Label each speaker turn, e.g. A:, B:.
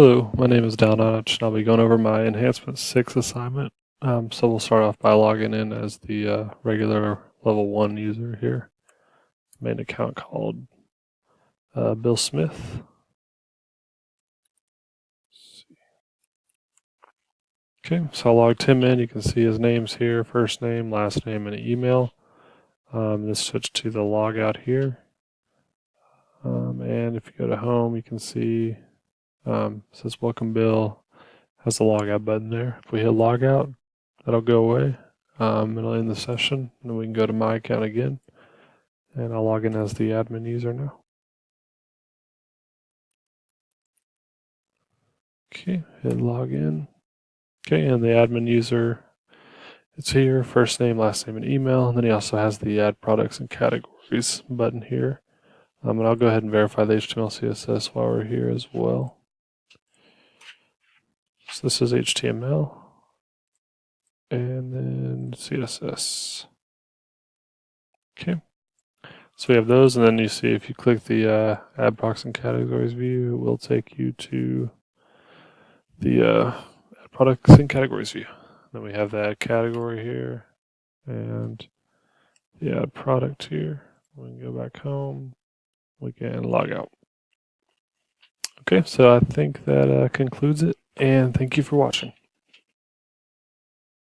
A: Hello, my name is Dalnotch, and I'll be going over my Enhancement 6 assignment. So we'll start off by logging in as the regular level 1 user here. Main account called Bill Smith. Okay, so I logged him in. You can see his names here, first name, last name, and email. Let's switch to the logout here. And if you go to home, you can see it says welcome Bill. Has the logout button there. If we hit logout, that'll go away. It'll end the session, and then we can go to my account again, and I'll log in as the admin user now. Okay, hit login. Okay, and the admin user, it's here, first name, last name, and email, and then he also has the add products and categories button here. And I'll go ahead and verify the HTML CSS while we're here as well. So this is HTML, and then CSS. Okay, so we have those, and then you see if you click the add products and categories view, it will take you to the add products and categories view. Then we have that category here, and the add product here. We can go back home. We can log out. Okay, so I think that concludes it, and thank you for watching.